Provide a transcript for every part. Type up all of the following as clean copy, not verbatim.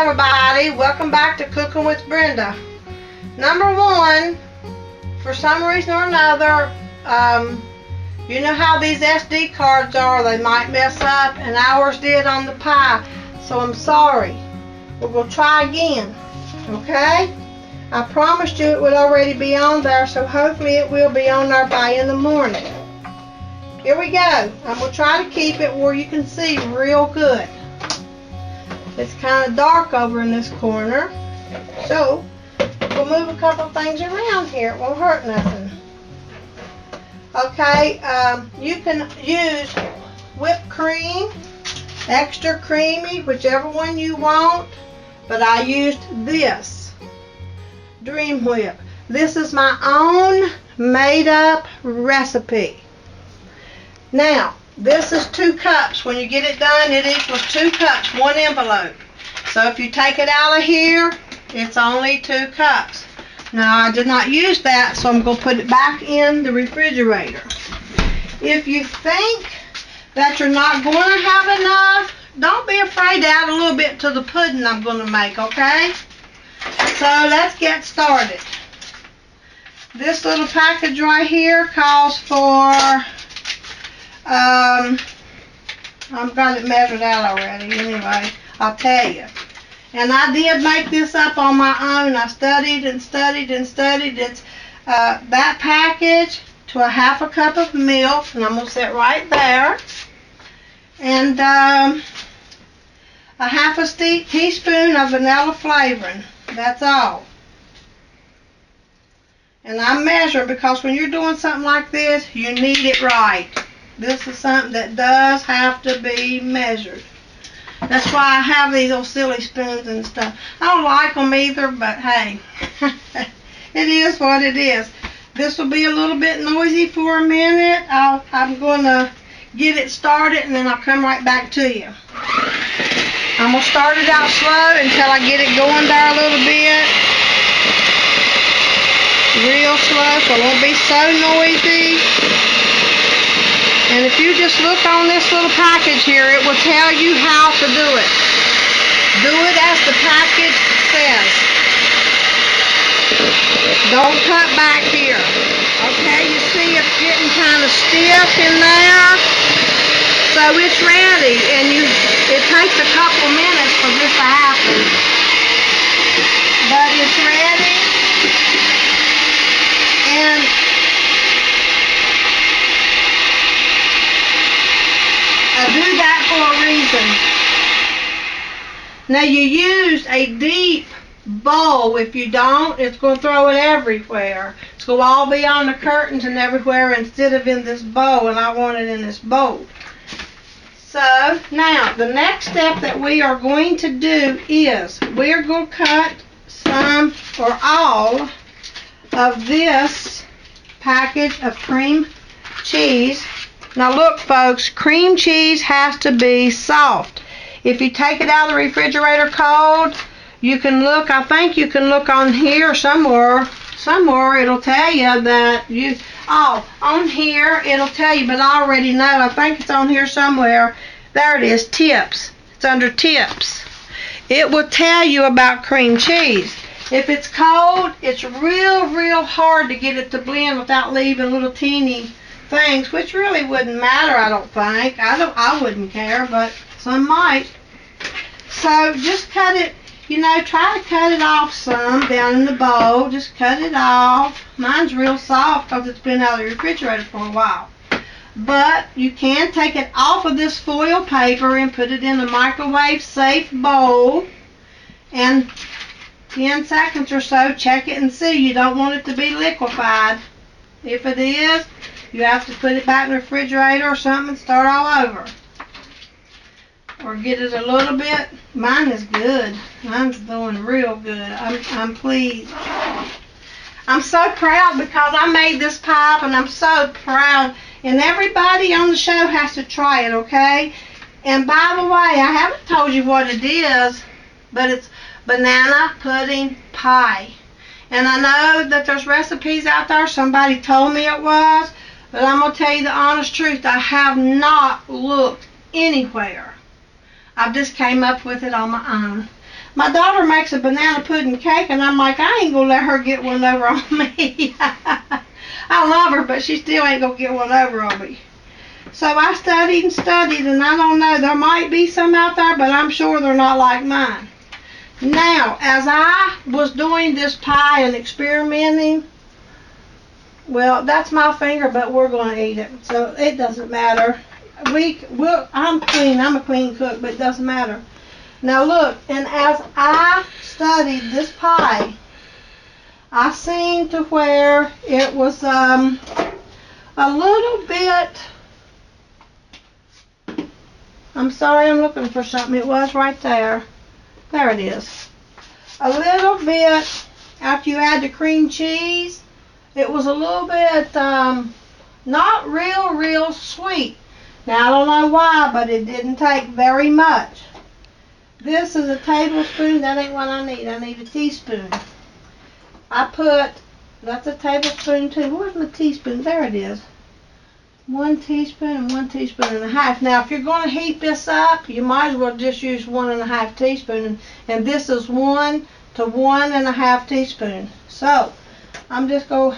everybody, welcome back to Cooking with Brenda. Number one, for some reason or another, you know how these SD cards are, they might mess up, and ours did on the pie, so I'm sorry, but we'll try again, okay? I promised you it would already be on there, so hopefully it will be on there by in the morning. Here we go. I'm going to try to keep it where you can see real good. It's kind of dark over in this corner, so we'll move a couple things around here. It won't hurt nothing. Okay, you can use whipped cream, extra creamy, whichever one you want, but I used this Dream Whip. This is my own made up recipe. Now, this is 2 cups. When you get it done, it equals 2 cups, 1 envelope. So if you take it out of here, it's only 2 cups. Now, I did not use that, so I'm going to put it back in the refrigerator. If you think that you're not going to have enough, don't be afraid to add a little bit to the pudding I'm going to make, okay? So let's get started. This little package right here calls for I've got it measured out already. Anyway, I'll tell you. And I did make this up on my own. I studied and studied and studied. It's that package to a 1/2 cup of milk, and I'm going to set right there. And a 1/2 teaspoon of vanilla flavoring. That's all. And I measure because when you're doing something like this, you need it right. This is something that does have to be measured. That's why I have these little silly spoons and stuff. I don't like them either, but hey, it is what it is. This will be a little bit noisy for a minute. I'm going to get it started, and then I'll come right back to you. I'm going to start it out slow until I get it going there a little bit. Real slow, so it won't be so noisy. And if you just look on this little package here, it will tell you how to do it. Do it as the package says. Don't cut back here. Okay, you see it's getting kind of stiff in there. So it's ready, and it takes a couple minutes for this to happen. But it's ready. And I do that for a reason. Now you use a deep bowl. If you don't, it's going to throw it everywhere. It's going to all be on the curtains and everywhere instead of in this bowl, and I want it in this bowl. So now the next step that we are going to do is we're going to cut some or all of this package of cream cheese. Now look, folks, cream cheese has to be soft. If you take it out of the refrigerator cold, you can look, I think you can look on here somewhere it'll tell you that on here it'll tell you, but I already know, I think it's on here somewhere. There it is, tips. It's under tips. It will tell you about cream cheese. If it's cold, it's real hard to get it to blend without leaving little teeny things, which really wouldn't matter, I don't think. I wouldn't care, but some might. So just cut it, try to cut it off some down in the bowl. Just cut it off. Mine's real soft because it's been out of the refrigerator for a while. But you can take it off of this foil paper and put it in a microwave safe bowl, and 10 seconds or so, check it and see. You don't want it to be liquefied. If it is, you have to put it back in the refrigerator or something and start all over. Or get it a little bit. Mine is good. Mine's doing real good. I'm pleased. I'm so proud because I made this pie, and I'm so proud. And everybody on the show has to try it, okay? And by the way, I haven't told you what it is, but it's banana pudding pie. And I know that there's recipes out there. Somebody told me it was, but I'm going to tell you the honest truth. I have not looked anywhere. I just came up with it on my own. My daughter makes a banana pudding cake, and I'm like, I ain't gonna let her get one over on me. I love her, but she still ain't gonna get one over on me. So I studied and studied, and I don't know, there might be some out there, but I'm sure they're not like mine. Now, as I was doing this pie and experimenting, well, that's my finger, but we're going to eat it, so it doesn't matter. I'm clean. I'm a clean cook, but it doesn't matter. Now look, and as I studied this pie, I seen to where it was a little bit. I'm sorry, I'm looking for something. It was right there. There it is. A little bit after you add the cream cheese. It was a little bit not real sweet. Now I don't know why, but it didn't take very much. This is a tablespoon. That ain't what I need. I need a teaspoon. That's a tablespoon too. Where's my teaspoon? There it is. 1 teaspoon and 1 teaspoon and a half. Now if you're going to heat this up, you might as well just use 1.5 teaspoons. And this is 1 to 1.5 teaspoons. So I'm just going to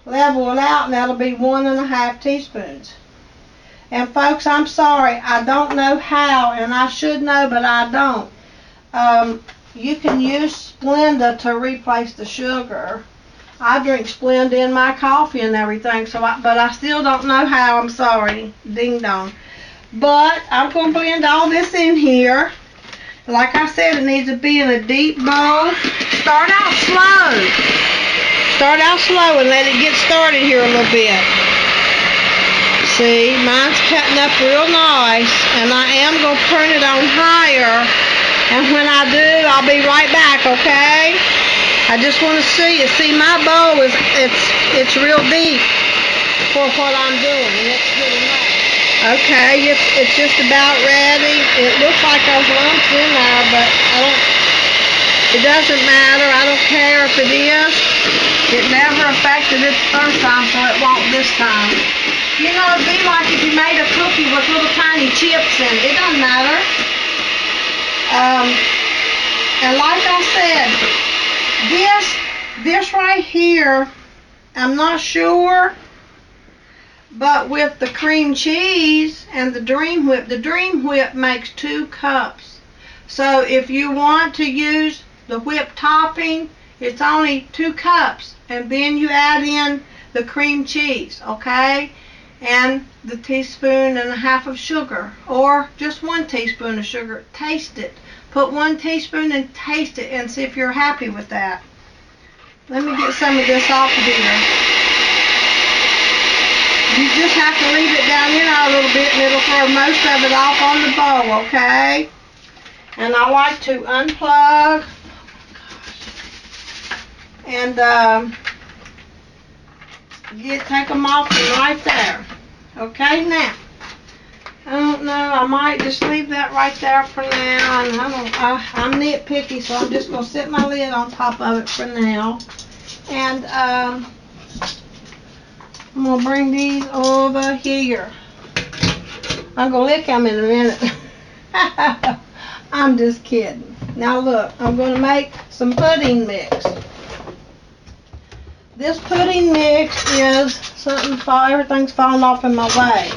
level it out, and that'll be 1.5 teaspoons. And folks, I'm sorry, I don't know how, and I should know, but I don't. You can use Splenda to replace the sugar. I drink Splenda in my coffee and everything, but I still don't know how. I'm sorry, ding dong. But I'm going to blend all this in here. Like I said, it needs to be in a deep bowl. Start out slow and let it get started here a little bit. See, mine's cutting up real nice, and I am going to turn it on higher. And when I do, I'll be right back, okay? I just want to see it. See, my bowl it's real deep for what I'm doing, and it's good enough. Okay, it's just about ready. It looks like there's lumps in there, but it doesn't matter. I don't care if it is. It never affected it the first time, so it won't this time. You know, it'd be like if you made a cookie with little tiny chips in it. It doesn't matter. And like I said, this right here, I'm not sure, but with the cream cheese and the Dream Whip makes 2 cups. So if you want to use the whipped topping, it's only 2 cups, and then you add in the cream cheese, okay? And the 1.5 teaspoons of sugar, or just 1 teaspoon of sugar. Taste it. Put 1 teaspoon and taste it and see if you're happy with that. Let me get some of this off of here. You just have to leave it down in there a little bit, and it'll throw most of it off on the bowl, okay? And I like to unplug and take them off from right there. Okay, now, I don't know, I might just leave that right there for now, and I'm nitpicky, so I'm just going to set my lid on top of it for now. And I'm going to bring these over here. I'm going to lick them in a minute. I'm just kidding. Now look, I'm going to make some pudding mix. This pudding mix is everything's falling off in my way.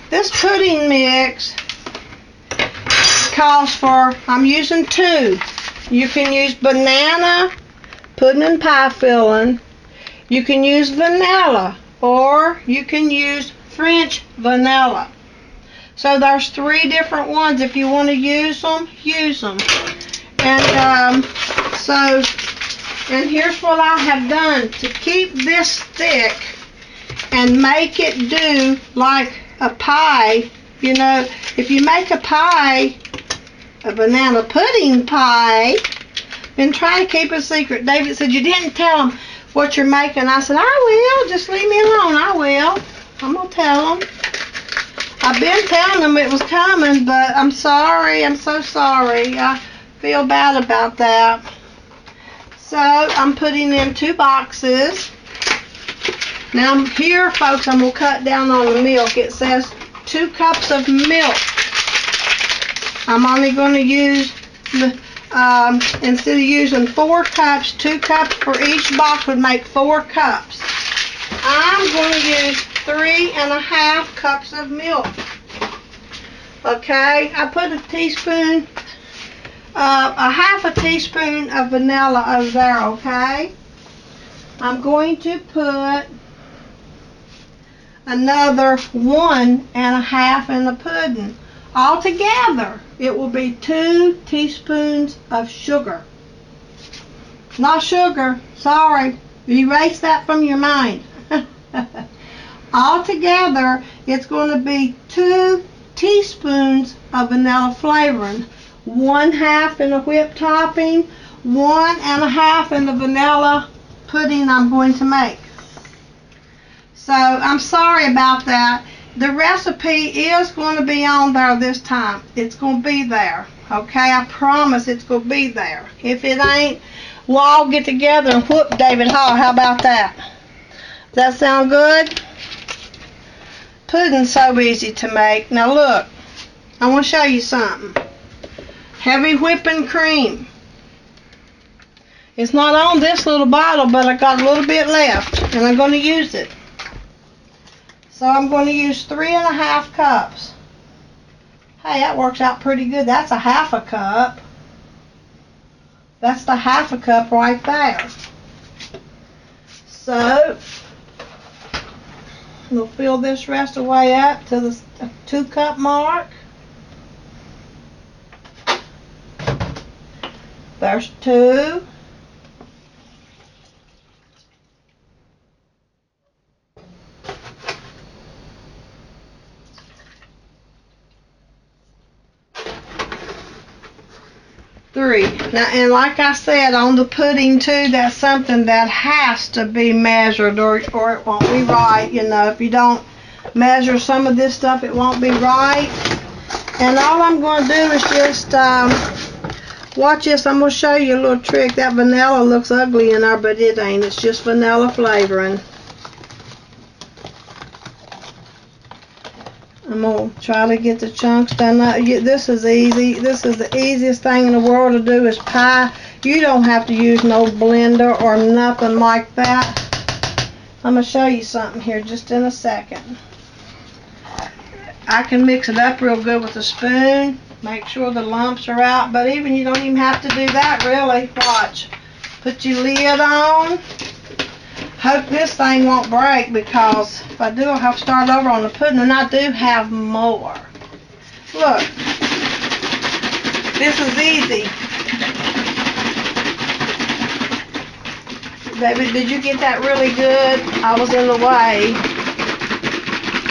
This pudding mix calls for, I'm using 2. You can use banana, pudding and pie filling. You can use vanilla, or you can use French vanilla. So there's 3 different ones. If you want to use them, use them. And and here's what I have done to keep this thick and make it do like a pie. You know, if you make a pie, a banana pudding pie, then try to keep it secret. David said, you didn't tell them what you're making. I said, I will. Just leave me alone. I will. I'm going to tell them. I've been telling them it was coming, but I'm sorry. I'm so sorry. I feel bad about that. So I'm putting in 2 boxes. Now here, folks, I'm going to cut down on the milk. It says 2 cups of milk. I'm only going to use instead of using 4 cups, 2 cups for each box would make 4 cups. I'm going to use 3.5 cups of milk. Okay, I put a half a teaspoon of vanilla over there, okay? I'm going to put another 1.5 in the pudding. Altogether, it will be 2 teaspoons of sugar. Not sugar, sorry. Erase that from your mind. Altogether, it's going to be 2 teaspoons of vanilla flavoring. 1/2 in the whipped topping, 1.5 in the vanilla pudding I'm going to make. So, I'm sorry about that. The recipe is going to be on there this time. It's going to be there. Okay, I promise it's going to be there. If it ain't, we'll all get together and whoop David Hall. How about that? Does that sound good? Pudding's so easy to make. Now look, I want to show you something. Heavy whipping cream. It's not on this little bottle, but I got a little bit left, and I'm going to use it. So I'm going to use 3.5 cups. Hey, that works out pretty good. That's a 1/2 cup. That's the 1/2 cup right there. So we'll fill this rest of the way up to the 2 cup mark. There's 2. Now, and like I said, on the pudding too, that's something that has to be measured or it won't be right. You know, if you don't measure some of this stuff, it won't be right. And all I'm going to do is just watch this. I'm going to show you a little trick. That vanilla looks ugly in there, but it ain't. It's just vanilla flavoring. I'm going to try to get the chunks done. This is easy. This is the easiest thing in the world to do is pie. You don't have to use no blender or nothing like that. I'm going to show you something here just in a second. I can mix it up real good with a spoon. Make sure the lumps are out. But even you don't even have to do that really. Watch. Put your lid on. Hope this thing won't break, because if I do, I'll have to start over on the pudding, and I do have more. Look, this is easy. David, did you get that really good? I was in the way.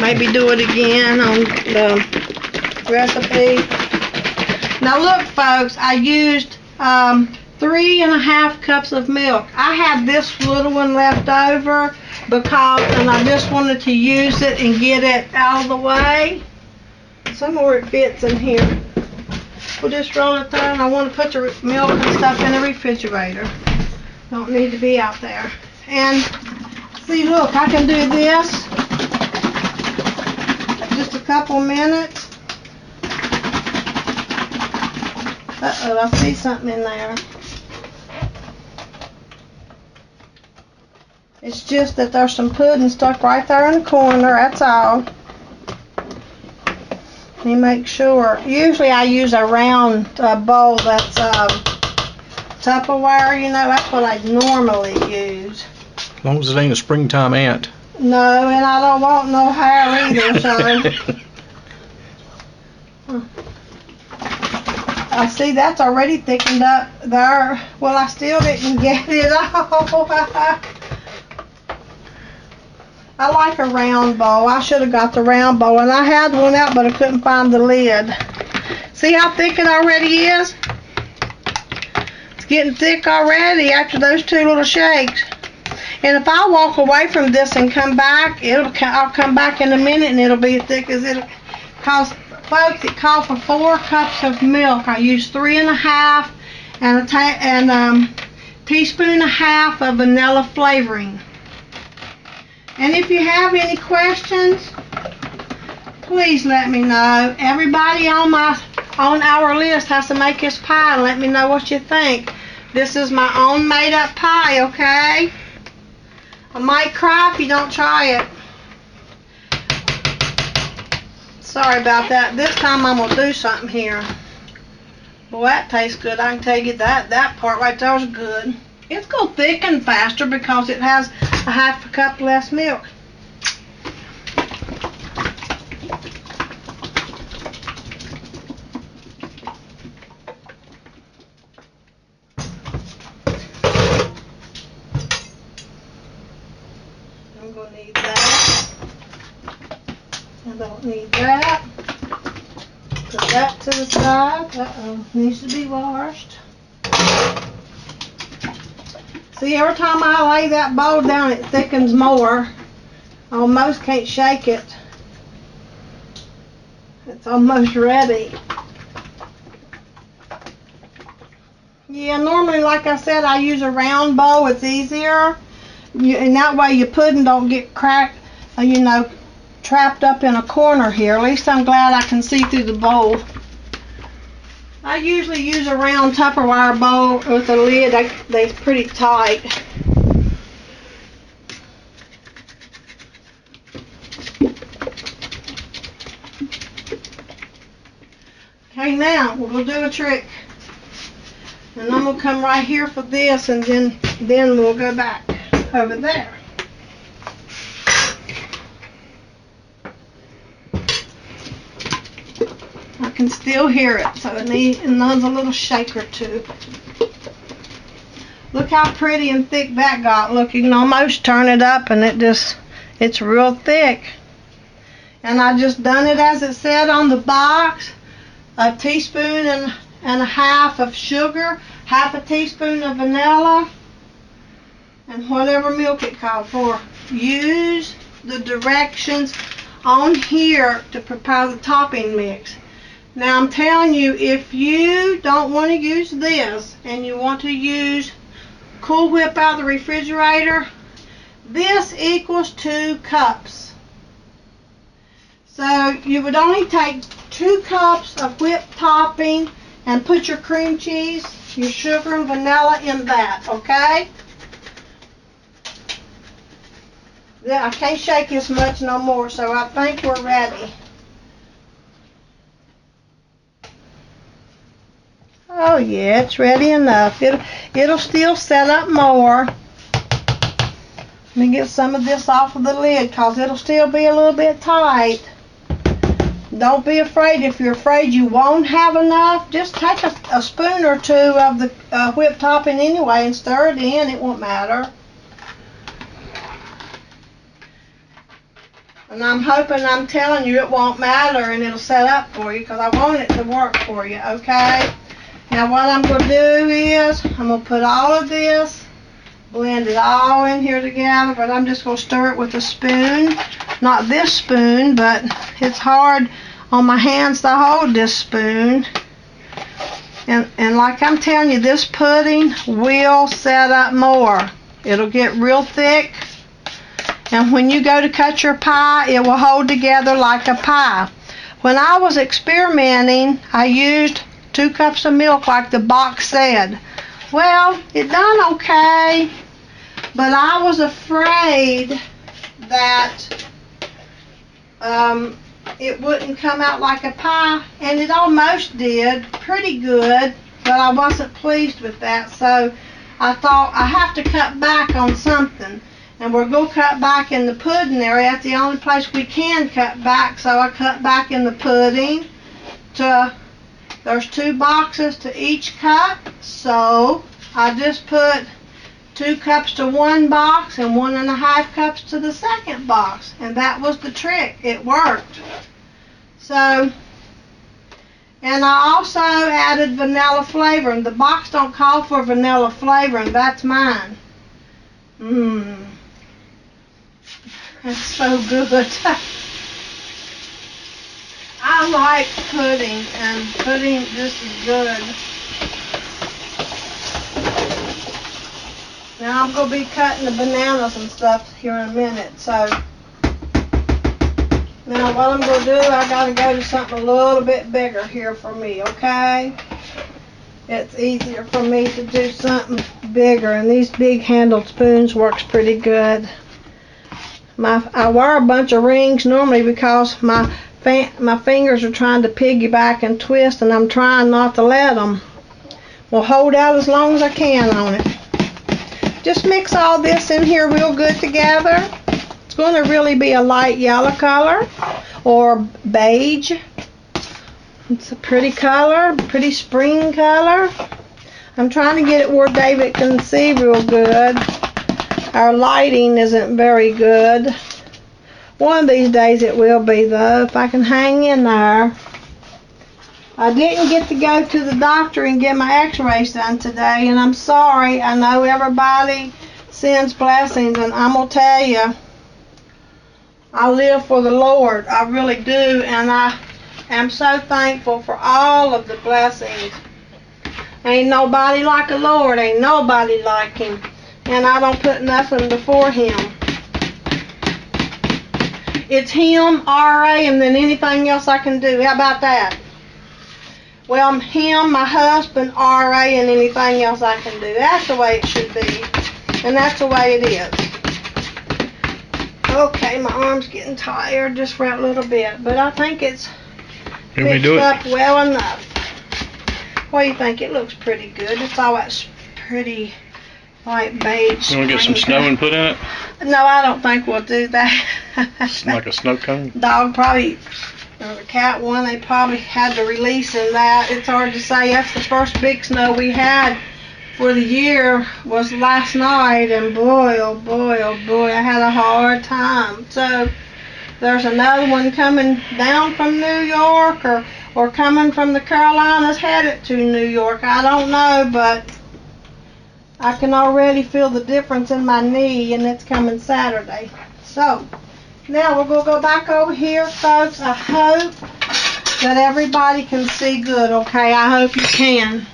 Maybe do it again on the recipe. Now look, folks, I used 3.5 cups of milk. I had this little one left over and I just wanted to use it and get it out of the way. Somewhere it fits in here. We'll just roll it there, and I want to put the milk and stuff in the refrigerator. Don't need to be out there. And see, look, I can do this just a couple minutes. Uh-oh, I see something in there. It's just that there's some pudding stuck right there in the corner, that's all. Let me make sure. Usually I use a round bowl that's Tupperware, you know, that's what I normally use. As long as it ain't a springtime ant. No, and I don't want no hair either, so. I see that's already thickened up there. Well, I still didn't get it all. I like a round bowl. I should have got the round bowl, and I had one out, but I couldn't find the lid. See how thick it already is? It's getting thick already after those 2 little shakes. And if I walk away from this and come back, I'll come back in a minute, and it'll be as thick as it costs. Folks, it calls for 4 cups of milk. I used 3.5 and a teaspoon and a half of vanilla flavoring. And if you have any questions, please let me know. Everybody on my on our list has to make this pie and let me know what you think. This is my own made up pie, okay? I might cry if you don't try it. Sorry about that. This time I'm gonna do something here. Boy, that tastes good. I can tell you that part right there is good. It's gonna thicken faster because it has a half a cup less milk. I'm gonna need that. I don't need that. Put that to the side. Uh-oh, needs to be washed. See, every time I lay that bowl down, it thickens more. I almost can't shake it. It's almost ready. Yeah, normally, like I said, I use a round bowl. It's easier. And that way your pudding don't get cracked, trapped up in a corner here. At least I'm glad I can see through the bowl. I usually use a round Tupperware bowl with a lid. They're pretty tight. Okay, now we're going to do a trick. And I'm going to come right here for this, and then we'll go back over there. I can still hear it, so it needs a little shaker too. Look how pretty and thick that got. Look, you can almost turn it up and it's real thick. And I just done it as it said on the box. A teaspoon and a half of sugar, half a teaspoon of vanilla, and whatever milk it called for. Use the directions on here to prepare the topping mix. Now I'm telling you, if you don't want to use this and you want to use Cool Whip out of the refrigerator, this equals 2 cups. So you would only take 2 cups of whipped topping and put your cream cheese, your sugar and vanilla in that, okay? Yeah, I can't shake this much no more, so I think we're ready. Oh yeah, it's ready enough. It'll still set up more. Let me get some of this off of the lid because it'll still be a little bit tight. Don't be afraid. If you're afraid you won't have enough, just take a spoon or 2 of the whipped topping anyway and stir it in. It won't matter. And I'm hoping, I'm telling you, it won't matter and it'll set up for you because I want it to work for you, okay? Now what I'm going to do is, I'm going to put all of this, blend it all in here together, but I'm just going to stir it with a spoon. Not this spoon, but it's hard on my hands to hold this spoon. And like I'm telling you, this pudding will set up more. It'll get real thick. And when you go to cut your pie, it will hold together like a pie. When I was experimenting, I used 2 cups of milk like the box said. Well, it done okay, but I was afraid that it wouldn't come out like a pie, and it almost did, pretty good, but I wasn't pleased with that, so I thought I have to cut back on something. And we're going to cut back in the pudding area. That's the only place we can cut back, so I cut back in the pudding. There's 2 boxes to each cup, so I just put 2 cups to one box and 1.5 cups to the second box, and that was the trick. It worked. So, and I also added vanilla flavoring. The box don't call for vanilla flavoring. That's mine. That's so good. I like pudding, and pudding, this is good. Now I'm going to be cutting the bananas and stuff here in a minute, so Now what I'm going to do, I got to go to something a little bit bigger here for me, okay? It's easier for me to do something bigger, and these big handled spoons works pretty good. I wear a bunch of rings normally because my fingers are trying to piggyback and twist, and I'm trying not to let them. We'll hold out as long as I can on it. Just mix all this in here real good together. It's going to really be a light yellow color or beige. It's a pretty color, pretty spring color. I'm trying to get it where David can see real good. Our lighting isn't very good. One of these days it will be though, if I can hang in there. I didn't get to go to the doctor and get my x-rays done today, and I'm sorry. I know everybody sends blessings, and I'm going to tell you, I live for the Lord. I really do, and I am so thankful for all of the blessings. Ain't nobody like the Lord. Ain't nobody like Him. And I don't put nothing before Him. It's Him, R.A., and then anything else I can do. How about that? Well, Him, my husband, R.A., and anything else I can do. That's the way it should be. And that's the way it is. Okay, my arm's getting tired just for a little bit, but I think it's mixed up well enough. What do you think? It looks pretty good. It's all that pretty light beige. You want to get some snow and put in it? No, I don't think we'll do that. It's like a snow cone? Dog probably, or the cat one, they probably had to release in that. It's hard to say. That's the first big snow we had for the year was last night, and boy, oh boy, oh boy, I had a hard time. So there's another one coming down from New York or coming from the Carolinas headed to New York. I don't know, but I can already feel the difference in my knee, and it's coming Saturday. So now we're going to go back over here, folks. I hope that everybody can see good, okay? I hope you can.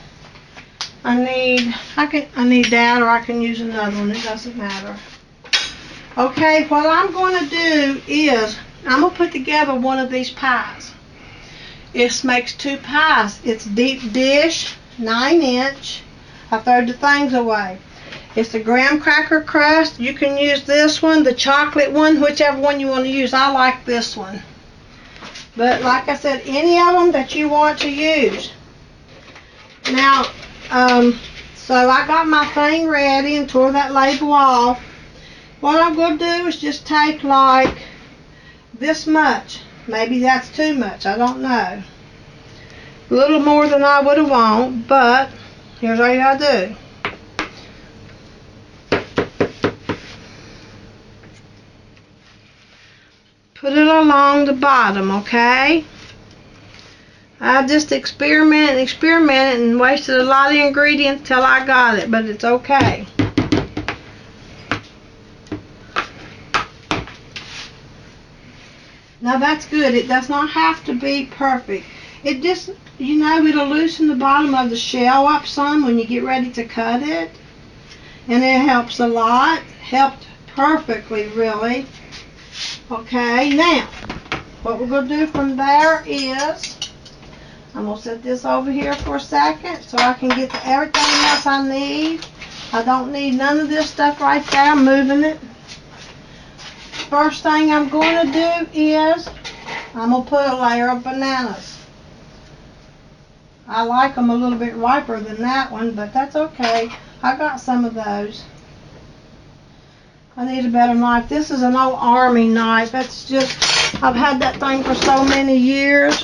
I need that, or I can use another one. It doesn't matter. Okay, what I'm going to do is I'm going to put together one of these pies. It makes two pies. It's deep dish, 9-inch. I throw the things away. It's the graham cracker crust. You can use this one, the chocolate one, whichever one you want to use. I like this one. But like I said, any of them that you want to use. Now, so I got my thing ready and tore that label off. What I'm going to do is just take like this much. Maybe that's too much. I don't know. A little more than I would have wanted, but here's what you got to do. Put it along the bottom, okay? I just experimented and wasted a lot of ingredients till I got it, but it's okay. Now that's good. It does not have to be perfect. It just, you know, it'll loosen the bottom of the shell up some when you get ready to cut it. And it helps a lot. Helped perfectly, really. Okay, now, what we're going to do from there is, I'm going to set this over here for a second so I can get to everything else I need. I don't need none of this stuff right there. I'm moving it. First thing I'm going to do is I'm going to put a layer of bananas. I like them a little bit riper than that one, but that's okay. I got some of those. I need a better knife. This is an old army knife. That's just, I've had that thing for so many years.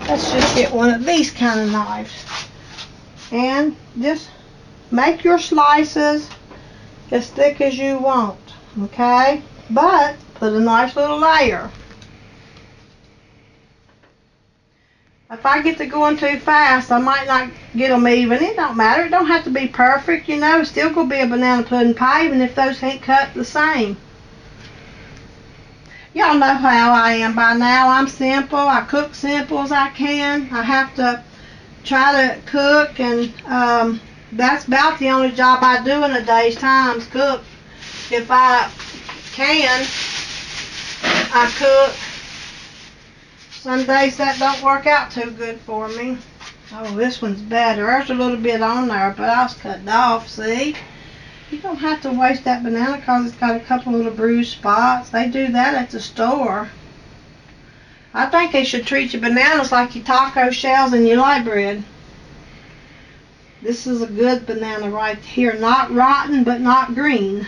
Let's just get one of these kind of knives. And just make your slices as thick as you want, okay? But put a nice little layer. If I get to going too fast, I might not get them even. It don't matter. It don't have to be perfect, you know. It's still going to be a banana pudding pie, even if those ain't cut the same. Y'all know how I am by now. I'm simple. I cook simple as I can. I have to try to cook, and that's about the only job I do in a day's time is cook. If I can, I cook. Some days that don't work out too good for me. Oh, this one's better. There's a little bit on there, but I was cutting off, see? You don't have to waste that banana because it's got a couple little bruised spots. They do that at the store. I think they should treat your bananas like your taco shells and your light bread. This is a good banana right here. Not rotten, but not green.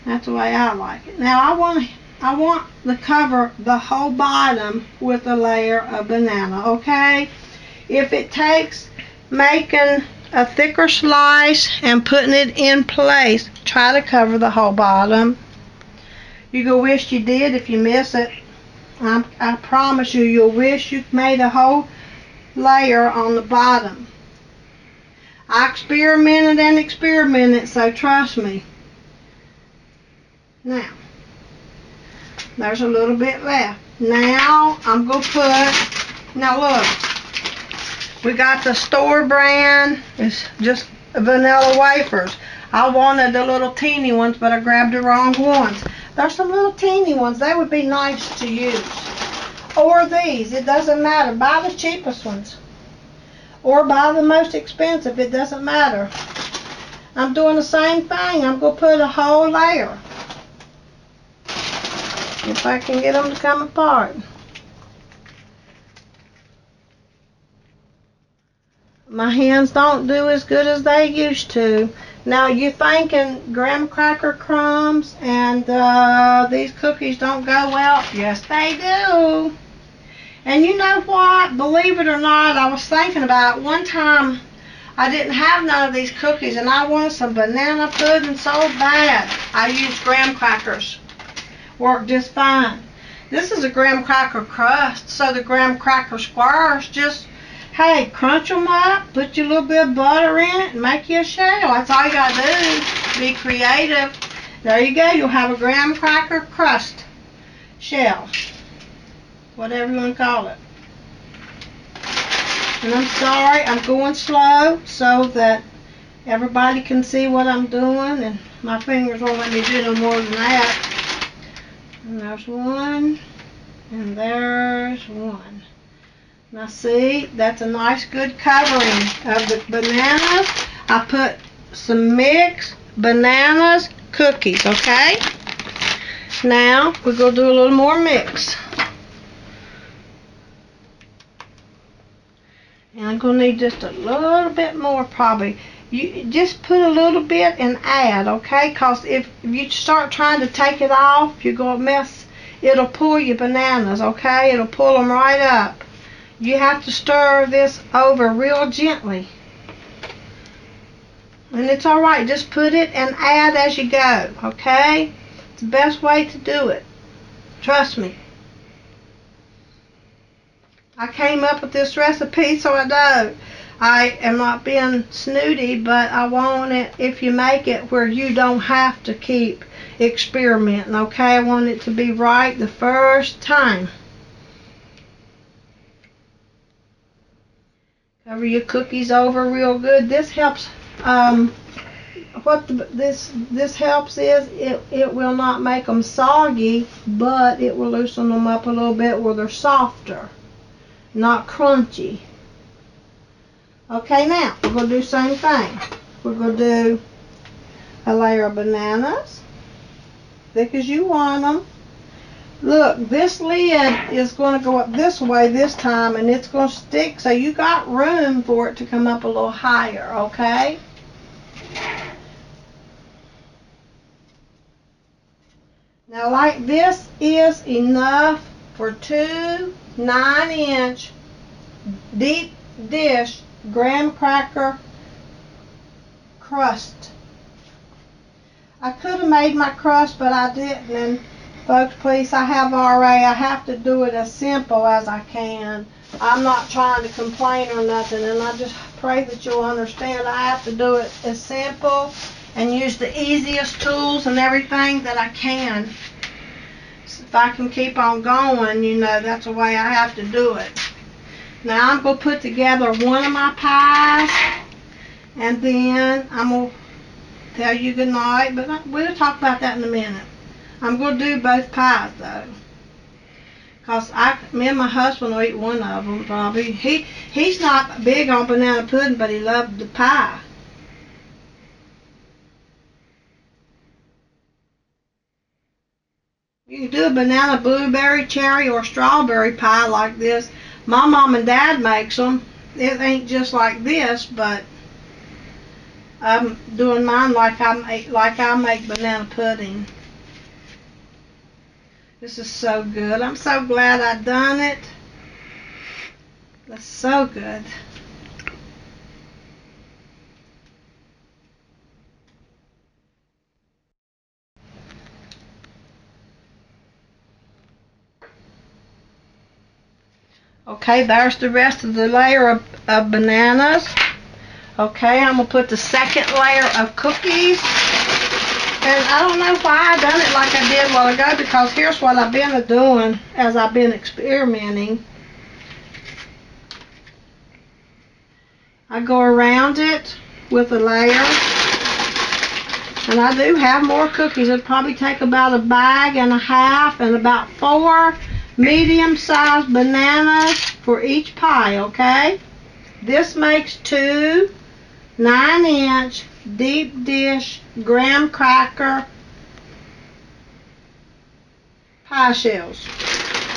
That's the way I like it. Now I want to cover the whole bottom with a layer of banana, okay? If it takes making a thicker slice and putting it in place, try to cover the whole bottom. You're going to wish you did if you miss it. I promise you, you'll wish you made a whole layer on the bottom. I experimented, so trust me. Now, there's a little bit left. Now, I'm going to put, now look, we got the store brand. It's just vanilla wafers. I wanted the little teeny ones, but I grabbed the wrong ones. There's some little teeny ones. They would be nice to use. Or these. It doesn't matter. Buy the cheapest ones. Or buy the most expensive. It doesn't matter. I'm doing the same thing. I'm going to put a whole layer. If I can get them to come apart. My hands don't do as good as they used to. Now you're thinking graham cracker crumbs and these cookies don't go well. Yes, they do. And you know what? Believe it or not, I was thinking about it. One time I didn't have none of these cookies and I wanted some banana pudding so bad. I used graham crackers. Worked just fine. This is a graham cracker crust, so the graham cracker squares just, hey, crunch them up, put your little bit of butter in it, and make you a shell. That's all you got to do. Be creative. There you go. You'll have a graham cracker crust shell. Whatever you want to call it. And I'm sorry, I'm going slow so that everybody can see what I'm doing, and my fingers won't let me do no more than that. And there's one, and there's one. Now see, that's a nice good covering of the bananas. I put some mixed bananas cookies, okay? Now we're going to do a little more mix. And I'm going to need just a little bit more probably. You just put a little bit and add, okay? Because if you start trying to take it off, you're going to mess. It'll pull your bananas, okay? It'll pull them right up. You have to stir this over real gently. And it's all right. Just put it and add as you go, okay? It's the best way to do it. Trust me. I came up with this recipe, so I know. I am not being snooty, but I want it, if you make it, where you don't have to keep experimenting, okay? I want it to be right the first time. Cover your cookies over real good. This helps, this helps is, it will not make them soggy, but it will loosen them up a little bit where they're softer, not crunchy. Okay, now, we're going to do the same thing. We're going to do a layer of bananas, thick as you want them. Look, this lid is going to go up this way this time, and it's going to stick, so you got room for it to come up a little higher, okay? Now, like this is enough for 2 9-inch deep dish graham cracker crust. I could have made my crust, but I didn't. And folks, please, I have RA. I have to do it as simple as I can. I'm not trying to complain or nothing, and I just pray that you'll understand. I have to do it as simple and use the easiest tools and everything that I can. So if I can keep on going, you know, that's the way I have to do it. Now I'm going to put together one of my pies, and then I'm going to tell you good night, but we'll talk about that in a minute. I'm going to do both pies though. Cause me and my husband will eat one of them probably. He's not big on banana pudding, but he loved the pie. You can do a banana, blueberry, cherry, or strawberry pie like this. My mom and dad makes them. It ain't just like this, but I'm doing mine like I make banana pudding. This is so good. I'm so glad I done it. That's so good. Okay, there's the rest of the layer of bananas. Okay, I'm going to put the second layer of cookies. And I don't know why I done it like I did a while ago, because here's what I've been doing as I've been experimenting. I go around it with a layer. And I do have more cookies. It'll probably take about a bag and a half and about 4 medium-sized bananas for each pie, okay? This makes 2 9-inch deep dish graham cracker pie shells.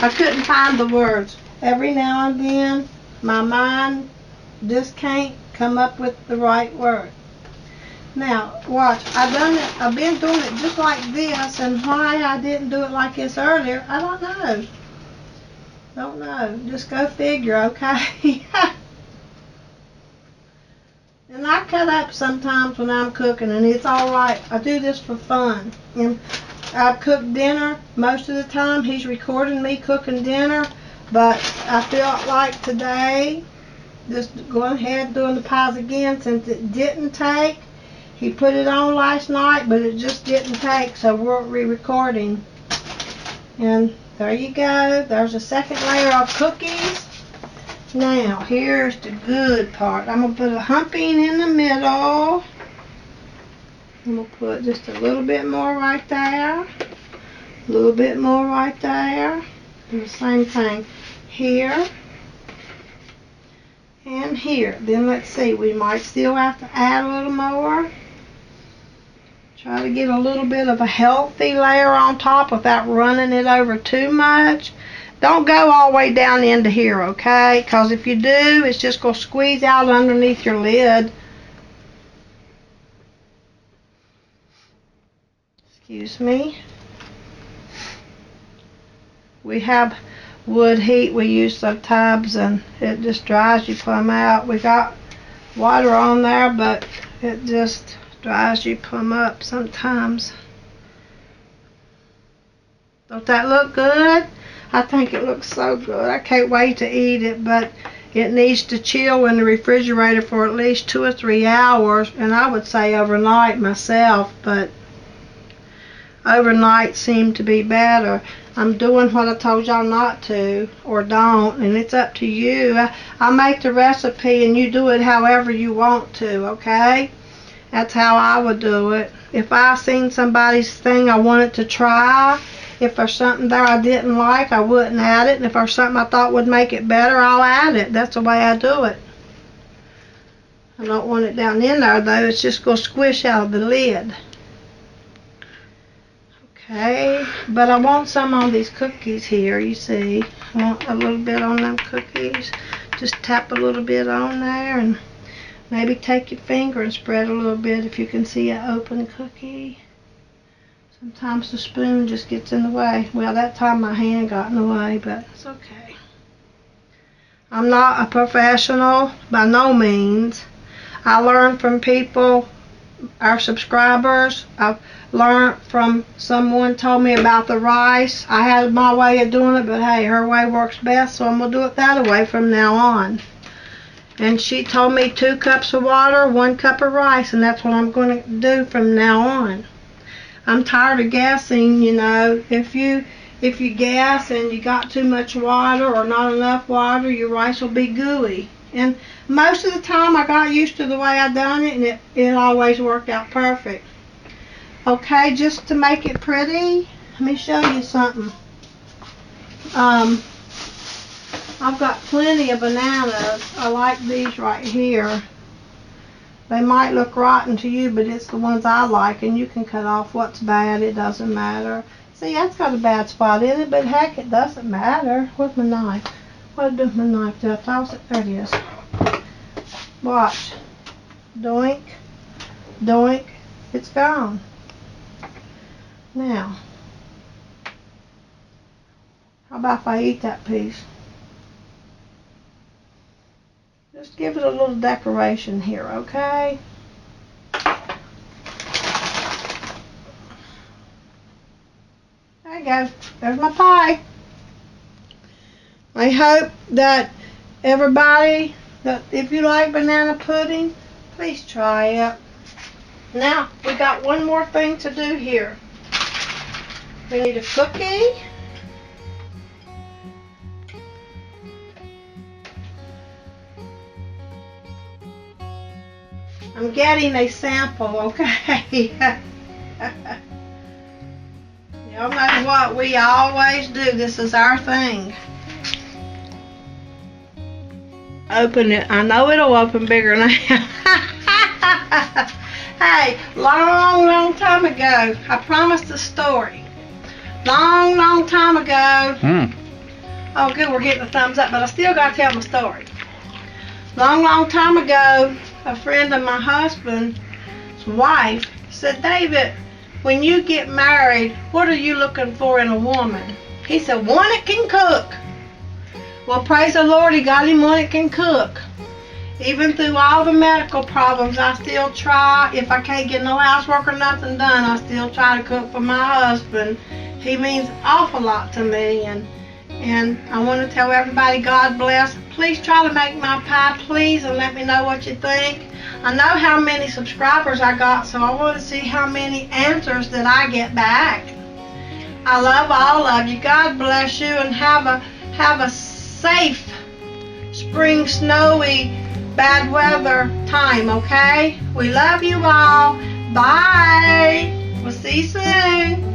I couldn't find the words. Every now and then my mind just can't come up with the right word. Now watch, I've been doing it just like this, and why I didn't do it like this earlier, I don't know. Just go figure, okay? And I cut up sometimes when I'm cooking, and it's alright. I do this for fun. And I cook dinner most of the time. He's recording me cooking dinner, but I felt like today just going ahead doing the pies again, since it didn't take. He put it on last night, but it just didn't take, so we're re-recording. And there you go. There's a second layer of cookies. Now, here's the good part. I'm going to put a humping in the middle. I'm going to put just a little bit more right there. A little bit more right there. And the same thing here and here. Then let's see, we might still have to add a little more. Try to get a little bit of a healthy layer on top without running it over too much. Don't go all the way down into here, okay? Because if you do, it's just going to squeeze out underneath your lid. Excuse me. We have wood heat. We use the tubs, and it just dries you plumb out. We got water on there, but it just dries you plumb up sometimes. Don't that look good? I think it looks so good. I can't wait to eat it, but it needs to chill in the refrigerator for at least 2 or 3 hours, and I would say overnight myself, but overnight seemed to be better. I'm doing what I told y'all not to, or don't, and it's up to you. I make the recipe and you do it however you want to, okay? That's how I would do it. If I seen somebody's thing I wanted to try, if there's something there I didn't like, I wouldn't add it. And if there's something I thought would make it better, I'll add it. That's the way I do it. I don't want it down in there, though. It's just going to squish out of the lid. Okay. But I want some on these cookies here, you see. I want a little bit on them cookies. Just tap a little bit on there, and maybe take your finger and spread a little bit if you can see an open cookie. Sometimes the spoon just gets in the way. Well, that time my hand got in the way, but it's okay. I'm not a professional, by no means. I learned from people, our subscribers. I've learned from someone told me about the rice. I had my way of doing it, but hey, her way works best, so I'm going to do it that way from now on. And she told me 2 cups of water, 1 cup of rice, and that's what I'm going to do from now on. I'm tired of guessing, you know. If you guess and you got too much water or not enough water, your rice will be gooey. And most of the time I got used to the way I done it, and it always worked out perfect. Okay, just to make it pretty, me show you something. I've got plenty of bananas. I like these right here. They might look rotten to you, but it's the ones I like, and you can cut off what's bad. It doesn't matter. See, that's got a bad spot in it, but heck, it doesn't matter. Where's my knife? What did my knife do? I tossed it. There it is. Watch. Doink. Doink. It's gone. Now, how about if I eat that piece? Just give it a little decoration here, okay? There you go. There's my pie. I hope that everybody, that if you like banana pudding, please try it. Now, we got one more thing to do here. We need a cookie. I'm getting a sample, okay? Y'all know what we always do. This is our thing. Open it. I know it'll open bigger now. Hey, long time ago, I promised a story. Long time ago. Oh, good, we're getting a thumbs up, but I still got to tell my story. Long time ago, a friend of my husband's wife said, David, when you get married, what are you looking for in a woman? He said, one that can cook. Well, praise the Lord, he got him one that can cook. Even through all the medical problems, I still try. If I can't get no housework or nothing done, I still try to cook for my husband. He means an awful lot to me, and I want to tell everybody, God bless. Please try to make my pie, please, and let me know what you think. I know how many subscribers I got, so I want to see how many answers that I get back. I love all of you. God bless you, and have a safe spring, snowy, bad weather time, okay? We love you all. Bye. We'll see you soon.